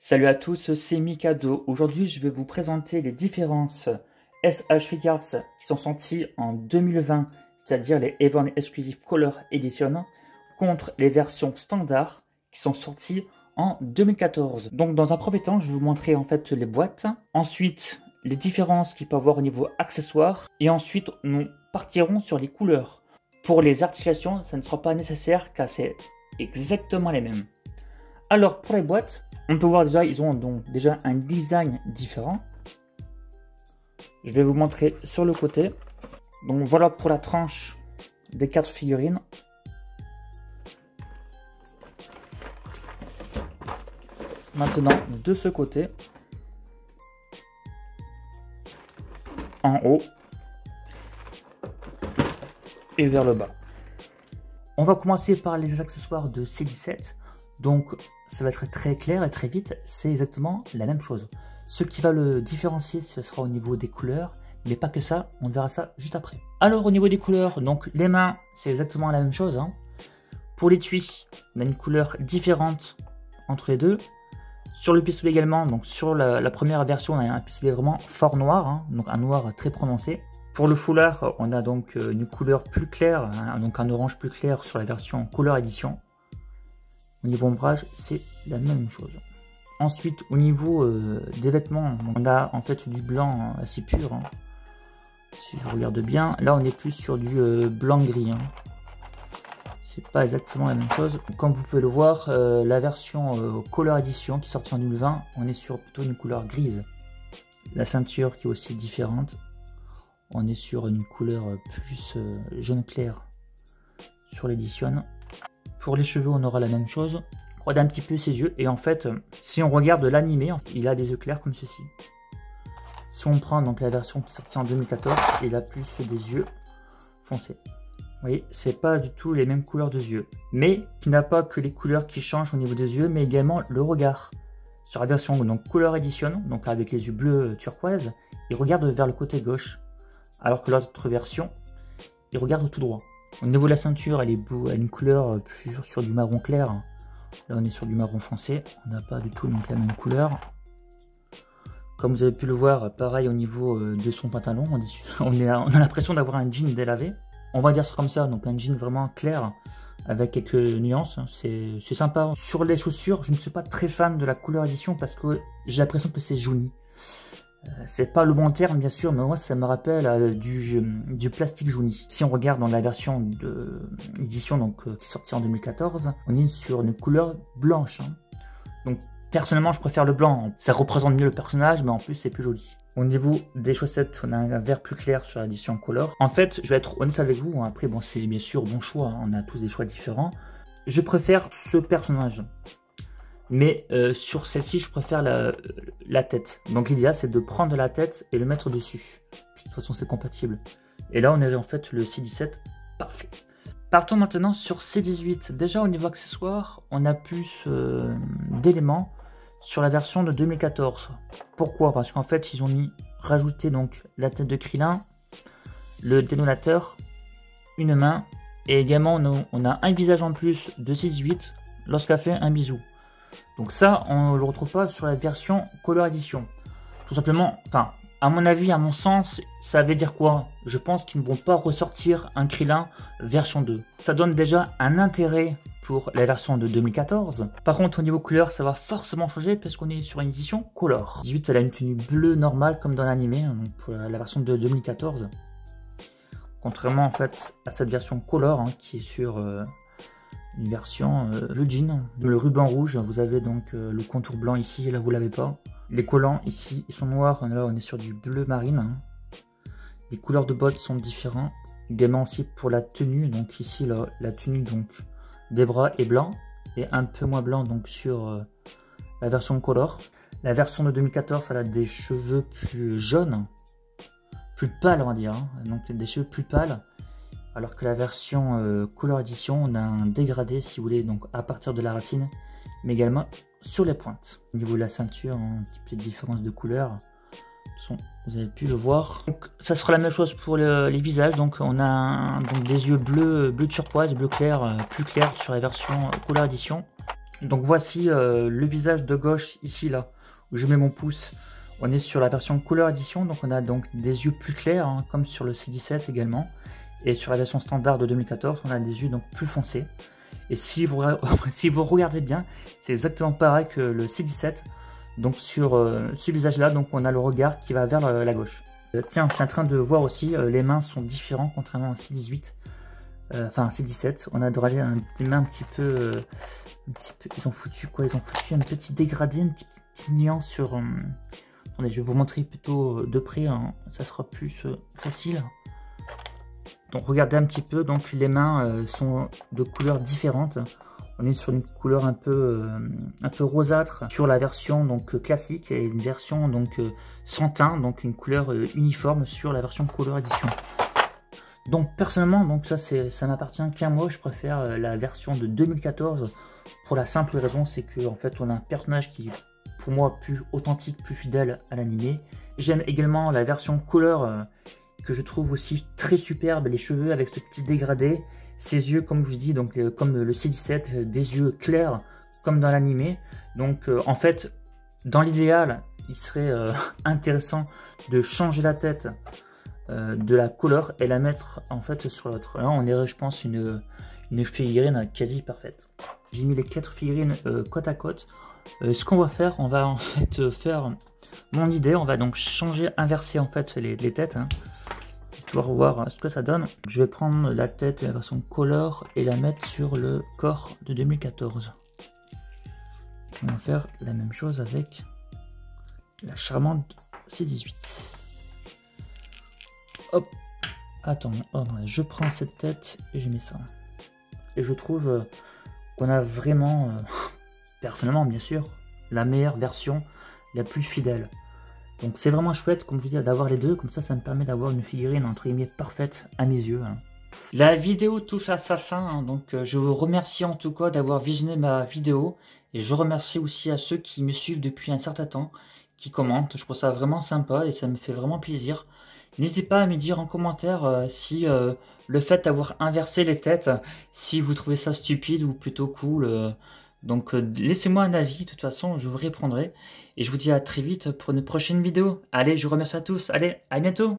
Salut à tous, c'est Mikado. Aujourd'hui, je vais vous présenter les différences SH Figures qui sont sorties en 2020, c'est-à-dire les Event Exclusive Color Edition, contre les versions standards qui sont sorties en 2014. Donc, dans un premier temps, je vais vous montrer en fait les boîtes. Ensuite, les différences qu'il peut y avoir au niveau accessoires. Et ensuite, nous partirons sur les couleurs. Pour les articulations, ça ne sera pas nécessaire car c'est exactement les mêmes. Alors, pour les boîtes, on peut voir déjà, ils ont donc déjà un design différent. Je vais vous montrer sur le côté. Donc voilà pour la tranche des 4 figurines. Maintenant, de ce côté, en haut et vers le bas. On va commencer par les accessoires de C17. Donc ça va être très clair et très vite, c'est exactement la même chose. Ce qui va le différencier, ce sera au niveau des couleurs, mais pas que ça, on verra ça juste après. Alors au niveau des couleurs, donc les mains, c'est exactement la même chose. Pour l'étui, on a une couleur différente entre les deux. Sur le pistolet également, donc sur la première version, on a un pistolet vraiment fort noir, donc un noir très prononcé. Pour le foulard, on a donc une couleur plus claire, donc un orange plus clair sur la version Color Edition. Au niveau ombrage, c'est la même chose. Ensuite, au niveau des vêtements, on a en fait du blanc assez pur. Si je regarde bien, là on est plus sur du blanc-gris. C'est pas exactement la même chose. Comme vous pouvez le voir, la version Color Edition qui est sortie en 2020, on est sur plutôt une couleur grise. La ceinture qui est aussi différente. On est sur une couleur plus jaune clair sur l'édition. Pour les cheveux, on aura la même chose. On regarde un petit peu ses yeux. Et en fait, si on regarde l'animé, il a des yeux clairs comme ceci. Si on prend donc la version qui est sortie en 2014, il a plus des yeux foncés. Vous voyez, c'est pas du tout les mêmes couleurs de yeux. Mais il n'a pas que les couleurs qui changent au niveau des yeux, mais également le regard. Sur la version donc Color Edition, donc avec les yeux bleus turquoise, il regarde vers le côté gauche. Alors que l'autre version, il regarde tout droit. Au niveau de la ceinture, elle est elle a une couleur plus sur du marron clair. Là, on est sur du marron foncé. On n'a pas du tout donc la même couleur. Comme vous avez pu le voir, pareil au niveau de son pantalon. On a l'impression d'avoir un jean délavé. On va dire ça comme ça, donc un jean vraiment clair avec quelques nuances. C'est sympa. Sur les chaussures, je ne suis pas très fan de la Color Edition parce que j'ai l'impression que c'est jauni. C'est pas le bon terme bien sûr, mais moi ça me rappelle du plastique jauni. Si on regarde dans la version de l'édition donc qui est sortie en 2014, on est sur une couleur blanche. Donc personnellement je préfère le blanc, ça représente mieux le personnage, mais en plus c'est plus joli. Au niveau des chaussettes, on a un vert plus clair sur l'édition Color. En fait, je vais être honnête avec vous, après bon c'est bien sûr bon choix, on a tous des choix différents. Je préfère ce personnage. Mais sur celle-ci, je préfère la tête. Donc l'idéal, c'est de prendre la tête et le mettre dessus. De toute façon, c'est compatible. Et là, on a en fait le C17 parfait. Partons maintenant sur C18. Déjà, au niveau accessoires, on a plus d'éléments sur la version de 2014. Pourquoi? Parce qu'en fait, ils ont rajouté donc la tête de Krillin, le détonateur, une main, et également, on a un visage en plus de C18 lorsqu'elle fait un bisou. Donc ça, on ne le retrouve pas sur la version Color Edition. Tout simplement, enfin, à mon avis, à mon sens, ça veut dire quoi? Je pense qu'ils ne vont pas ressortir un Krillin version 2. Ça donne déjà un intérêt pour la version de 2014. Par contre, au niveau couleur, ça va forcément changer parce qu'on est sur une édition Color. 18, elle a une tenue bleue normale comme dans l'animé, donc pour la version de 2014. Contrairement en fait à cette version Color qui est sur... une version le jean, le ruban rouge, vous avez donc le contour blanc ici, là vous l'avez pas. Les collants ici, ils sont noirs, là on est sur du bleu marine. Les couleurs de bottes sont différentes. Également aussi pour la tenue, donc ici la tenue donc des bras est blanc et un peu moins blanc donc sur la version Color. La version de 2014, elle a des cheveux plus jaunes, plus pâles on va dire, donc des cheveux plus pâles. Alors que la version Color Edition, on a un dégradé, si vous voulez, donc à partir de la racine, mais également sur les pointes. Au niveau de la ceinture, une petite différence de couleur. De toute façon, vous avez pu le voir. Donc, ça sera la même chose pour les visages. Donc, on a donc des yeux bleu turquoise, bleu clair, plus clair sur la version Color Edition. Donc voici le visage de gauche ici là où je mets mon pouce. On est sur la version Color Edition, donc on a donc des yeux plus clairs hein, comme sur le C17 également. Et sur la version standard de 2014, on a des yeux donc plus foncés. Et si vous, si vous regardez bien, c'est exactement pareil que le C17. Donc sur ce visage-là, donc on a le regard qui va vers la gauche. Tiens, je suis en train de voir aussi, les mains sont différentes contrairement au C18. Enfin C17. On a des mains un petit peu, ils ont foutu quoi? Ils ont foutu un petit dégradé, une petite nuance sur... attendez, je vais vous montrer plutôt de près, hein, ça sera plus facile. Donc regardez un petit peu, donc les mains sont de couleurs différentes. On est sur une couleur un peu rosâtre sur la version donc classique et une version donc sans teint, donc une couleur uniforme sur la version Color Edition. Donc personnellement, donc ça n'appartient qu'à moi, je préfère la version de 2014 pour la simple raison, c'est que en fait on a un personnage qui est pour moi plus authentique, plus fidèle à l'animé. J'aime également la version Color que je trouve aussi très superbe, les cheveux avec ce petit dégradé, ses yeux comme je vous dis, donc comme le C17, des yeux clairs comme dans l'animé. Donc en fait, dans l'idéal, il serait intéressant de changer la tête de la couleur et la mettre en fait sur l'autre. Là on aurait je pense une figurine quasi parfaite. J'ai mis les 4 figurines côte à côte. Ce qu'on va faire, on va en fait faire mon idée, on va donc changer, inverser en fait les têtes. Hein. Histoire de voir ce que ça donne. Je vais prendre la tête de la version Color et la mettre sur le corps de 2014. On va faire la même chose avec la charmante C18. Hop, attends, oh, je prends cette tête et je mets ça. Et je trouve qu'on a vraiment, personnellement bien sûr, la meilleure version, la plus fidèle. Donc c'est vraiment chouette, comme je vous dis, d'avoir les deux, comme ça me permet d'avoir une figurine entre guillemets parfaite à mes yeux. Hein. La vidéo touche à sa fin, hein, donc je vous remercie en tout cas d'avoir visionné ma vidéo, et je remercie aussi à ceux qui me suivent depuis un certain temps, qui commentent, je trouve ça vraiment sympa et ça me fait vraiment plaisir. N'hésitez pas à me dire en commentaire si le fait d'avoir inversé les têtes, si vous trouvez ça stupide ou plutôt cool. Donc laissez-moi un avis, de toute façon je vous répondrai. Et je vous dis à très vite pour une prochaine vidéo. Allez, je vous remercie à tous. Allez, à bientôt.